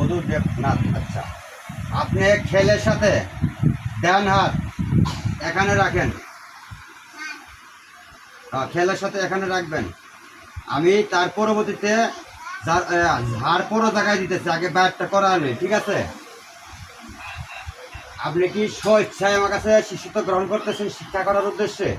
মধু দেবনাথ। আচ্ছা, আপনি খেলের সাথে ডান হাত এখানে রাখেন, খেলের সাথে এখানে রাখবেন। আমি তার পরবর্তীতে ঝাড় পরও জায়গায় দিতেছি, আগে ব্যাটটা করা নেই, ঠিক আছে? আপনি কি স্বেচ্ছায় আমার কাছে শিশুত্ব গ্রহণ করতেছেন শিক্ষা করার উদ্দেশ্যে?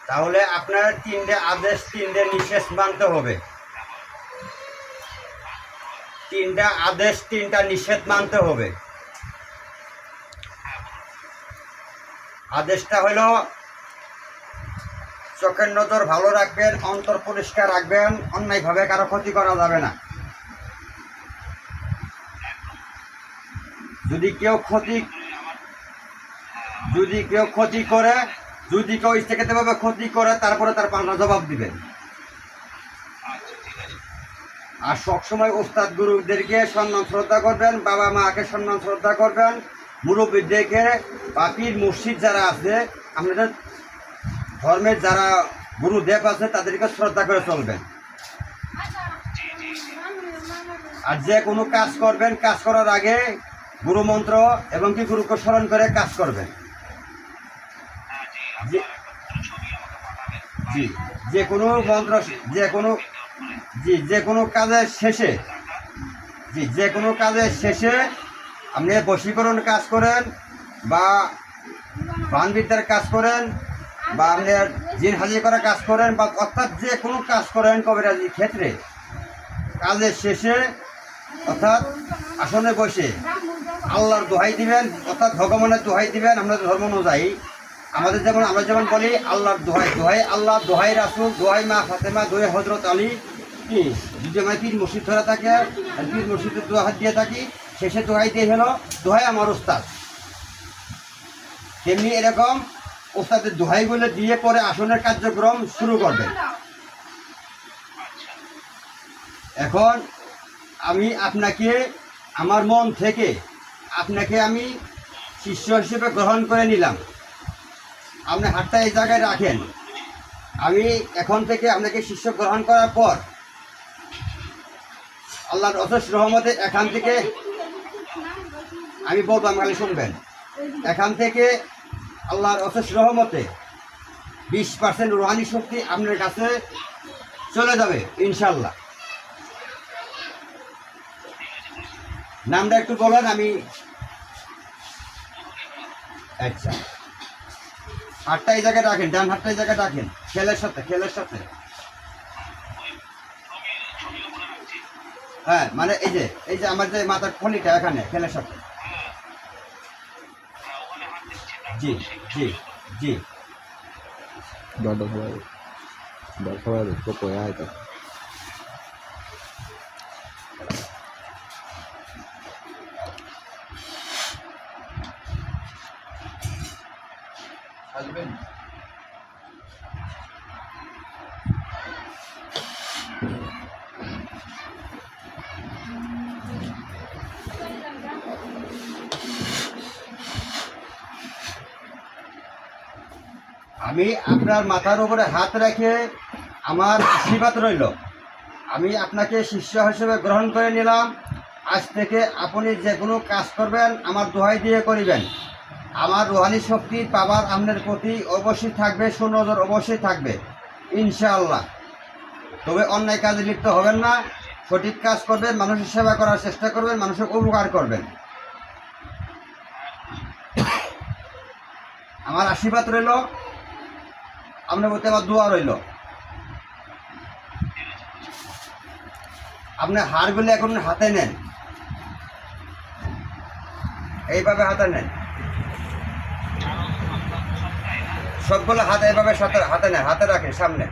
তাহলে আপনার 3টে আদেশ 3টে নিষেধ মানতে হবে। 3টা আদেশ 3টা নিষেধ মানতে হবে। আদেশটা হলো চোখের নজর ভালো রাখবেন, অন্তর পরিষ্কার রাখবেন, অন্যায়ভাবে কারো ক্ষতি করা যাবে না। যদি কেউ ক্ষতি করে, যদি কেউ ইচ্ছাকৃতভাবে ক্ষতি করে, তারপরে তার পাল্টা জবাব দিবেন। আর সবসময় ওস্তাদ গুরুদেরকে সম্মান শ্রদ্ধা করবেন, বাবা মাকে সম্মান শ্রদ্ধা করবেন, মুরব্বীদেরকে বা পীর মুর্শিদ যারা আছে, আপনাদের ধর্মের যারা গুরুদেব আছে তাদেরকে শ্রদ্ধা করে চলবেন। আর যে কোনো কাজ করবেন, কাজ করার আগে গুরুমন্ত্র এবং কি গুরুকে স্মরণ করে কাজ করবেন। জি, যে কোনো মন্ত্র, যে কোনো কাজের শেষে আপনি বশীকরণ কাজ করেন বা বানবিদ্যার কাজ করেন বা আপনি জিন হাজির করা কাজ করেন বা অর্থাৎ যে কোনো কাজ করেন কবিরাজির ক্ষেত্রে, কাজের শেষে অর্থাৎ আসনে বসে আল্লাহর দোহাই দিবেন, অর্থাৎ ভগবানের দোহাই দিবেন। আমাদের ধর্ম অনুযায়ী আমরা যেমন বলি আল্লাহর দোহাই আল্লাহ, দোহাই রাসূল, দোহাই মা ফাতেমা, দোহাই হযরত আলী, কি যদি আমার পীর মুর্শিদ ধরা থাকে আর পীর মুর্শিদের দোয়া হাত দিয়ে থাকি, শেষে দোহাই দিয়ে হলো দোহাই আমার ওস্তাদ। তেমনি এরকম ওস্তাদের দোহাইগুলো দিয়ে পরে আসনের কার্যক্রম শুরু করবেন। এখন আমি আপনাকে আমার মন থেকে আমি শিষ্য হিসেবে গ্রহণ করে নিলাম। আপনি হাতটা এই জায়গায় রাখেন। আমি এখন থেকে আপনাকে শিষ্য গ্রহণ করার পর আল্লাহর অশেষ রহমতে এখান থেকে আমি বলবো, আমি শুনবেন। এখান থেকে আল্লাহর অশেষ রহমতে 20% রুহানি শক্তি আপনার কাছে চলে যাবে ইনশাল্লাহ। নামটা একটু বলেন। আমি আচ্ছা, হাতটা এই জায়গায় রাখেন, ডান হাতটা এই জায়গায় রাখেন, খেলের সাথে হ্যাঁ, মানে এই যে আমার যে মাথার খনিটা এখানে খেলের সাথে। জি জি জি। আসবেন। আমি আপনার মাথার উপরে হাত রেখে আমার আশীর্বাদ রইল। আমি আপনাকে শিষ্য হিসেবে গ্রহণ করে নিলাম। আজ থেকে আপনি যে কোনো কাজ করবেন আমার দোহাই দিয়ে করিবেন। আমার রুহানি শক্তি পাবার আপনার প্রতি অবশ্যই থাকবে, সুনজর অবশ্যই থাকবে ইনশাআল্লাহ। তবে অন্যায় কাজে লিপ্ত হবেন না, সঠিক কাজ করবেন, মানুষের সেবা করার চেষ্টা করবেন, মানুষের উপকার করবেন। আমার আশীর্বাদ রইল, আপনার প্রতি আমার দোয়া রইল। আপনি হাড়গুলো এখন হাতে নেন, এইভাবে হাতে নেন, সবগুলো হাতে এইভাবে হাতে নেন, হাতে রাখেন সামনে।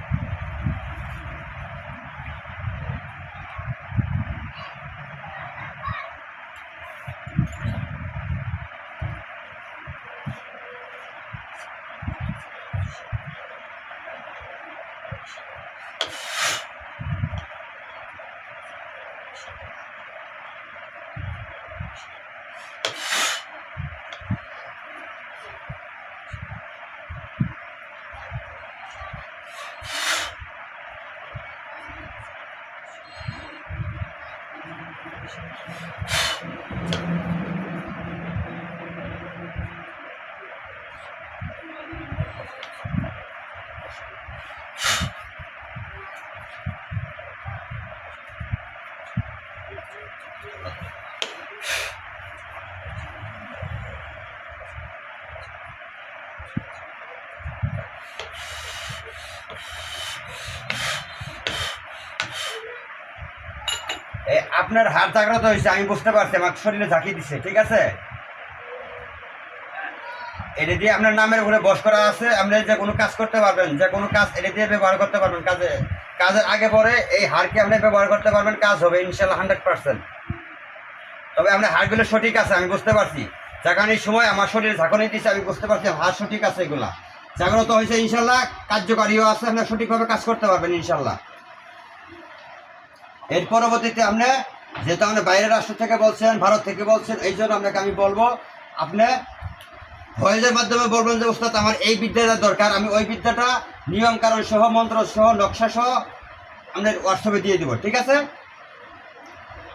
আপনার হাত জাগ্রত হয়েছে, আমি বুঝতে পারছি, আমার শরীরে ঝাঁকি দিচ্ছে, ঠিক আছে? এটা দিয়ে আপনার নামের উপরে বস করা আছে, আপনি যে কোনো কাজ করতে পারবেন, যে কোনো কাজ এটা দিয়ে ব্যবহার করতে পারবেন, কাজের আগে পরে এই হাড়কে আপনি ব্যবহার করতে পারবেন, কাজ হবে ইনশাল্লাহ 100%। তবে আপনার হাড়গুলো সঠিক আছে, আমি বুঝতে পারছি। ঝাঁকানির সময় আমার শরীরে ঝাঁকানি দিচ্ছে, আমি বুঝতে পারছি হাড় সঠিক আছে, এগুলা জাগ্রত হয়েছে ইনশাল্লাহ, কার্যকারীও আছে, আপনি সঠিকভাবে কাজ করতে পারবেন ইনশাল্লাহ। এর পরবর্তীতে আপনি যেহেতু আপনি বাইরের রাষ্ট্র থেকে বলছেন, ভারত থেকে বলছেন, এই জন্য আপনাকে আমি বলবো, আপনি ভয়েসের মাধ্যমে বলবেন যে ওস্তাদ আমার এই বিদ্যাটা দরকার, আমি ওই বিদ্যাটা নিয়ম কারণ সহ, মন্ত্র সহ, নকশা সহ আপনার হোয়াটসঅ্যাপে দিয়ে দেবো, ঠিক আছে?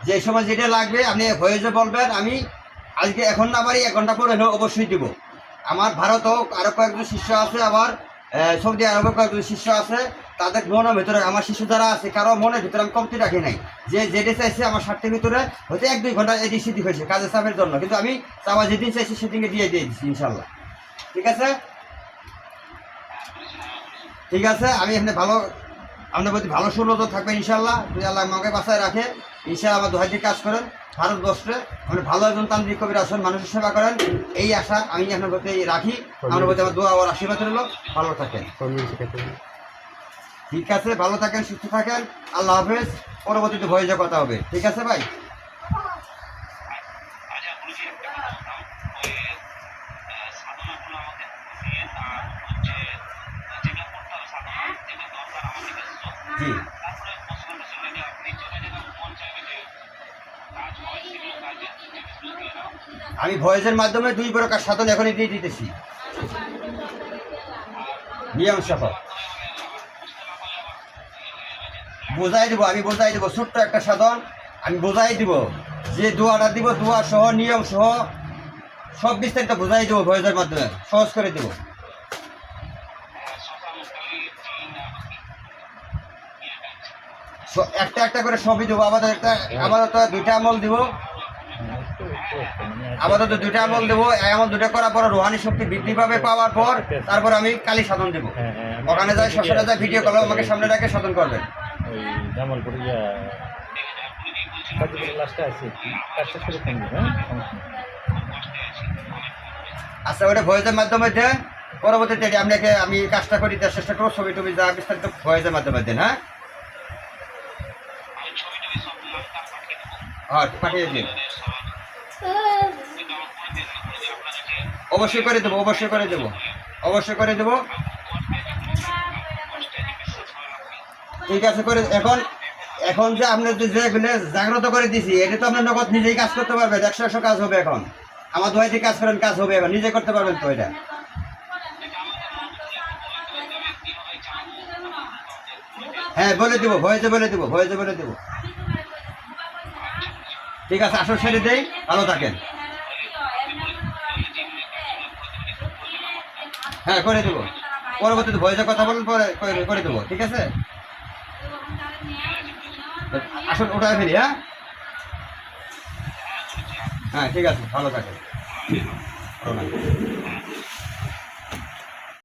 যে সময় যেটা লাগবে আপনি ভয়েসে বলবেন, আমি আজকে এখন না পারি 1 ঘন্টা পরে হলেও অবশ্যই দেবো। আমার ভারতেও আরও কয়েকজন শিষ্য আছে, আমার সৌদি আরবে কয়েকজন শিষ্য আছে, তাদের মনের ভিতরে, আমার শিশু যারা আছে কারো মনের ভিতরে আমি কমতি রাখি নাই, যে যেটা চাইছে আমার স্বার্থের ভিতরে হয়তো 1-2 ঘন্টা এদিক সেদিক হয়েছে কাজের চাপের জন্য, কিন্তু আমি আমার যেদিন চাইছি সেদিনকে দিয়ে দিচ্ছি ইনশাল্লাহ, ঠিক আছে? ঠিক আছে, আমি এখানে ভালো, আপনার প্রতি ভালো সুনজর থাকবে ইনশাল্লাহ, যদি আল্লাহ আমাকে বাঁচায় রাখে ইনশাল্লাহ। আমার দোহাই দিয়ে কাজ করেন, ভারতবর্ষে আপনি ভালো একজন তান্ত্রিক কবির আসেন, মানুষের সেবা করেন, এই আশা আমি আপনার প্রতি রাখি। আপনার প্রতি আমার দোয়া আর আশীর্বাদ রইল, ভালো থাকেন। ঠিক আছে, ভালো থাকেন, সুস্থ থাকেন, আল্লাহ হাফেজ। পরবর্তীতে ভয়েসে কথা হবে, ঠিক আছে ভাই? জি, আমি ভয়েসের মাধ্যমে 2 প্রকার সাধন এখনই দিয়ে দিতেছি, নিয়ম সহ বোঝাই দেবো, আমি বোঝাই দেবো, ছোট্ট একটা সাধন আমি বোঝাই দিব, যে দোয়াটা দিব দোয়া সহ, নিয়ম সহ সব বিস্তারিত বোঝাই দেবো, ভয়েসের মাধ্যমে সহজ করে দেবো। একটা একটা করে সবই দেবো, আপাতত 2টা আমল দিব, আপাতত 2টা আমল দেবো। আমল 2টা করার পর রুহানি শক্তি বৃদ্ধি পাবে, পাওয়ার পর তারপর আমি কালী সাধন দেবো। ওখানে যাই, শ্মশানে যাই, ভিডিও কল আমাকে সামনে রেখে সাধন করবেন। আচ্ছা, ওটা ভয়েসের মাধ্যমে দেন, পরবর্তীতে আপনাকে আমি কাজটা করি, তার চেষ্টা করবো, ছবি টবি যা বিস্তারিত ভয়েসের মাধ্যমে দেন। হ্যাঁ, পাঠিয়ে দিন, অবশ্যই করে দেবো, অবশ্যই করে দেবো, অবশ্যই করে দেবো। ঠিক আছে, করে এখন যে আপনি যেগুলো জাগ্রত করে দিছি, এটা তো আপনার নগদ নিজেই কাজ করতে পারবেন, 100 কাজ হবে। এখন আমার দোয়াইতে কাজ করেন, কাজ হবে, এখন নিজে করতে পারবেন তো এটা। হ্যাঁ, বলে দেবো, ভয়েসে বলে দেবো, ভয়েসে বলে দেবো। ঠিক আছে, আসল ছেড়ে দেই, ভালো থাকেন। হ্যাঁ, করে দেবো, পরবর্তীতে ভয়েসে কথা বলুন, পরে করে দেবো, ঠিক আছে? আসল ওটাই ফেলি। হ্যাঁ হ্যাঁ, ঠিক আছে, ভালো থাকেন।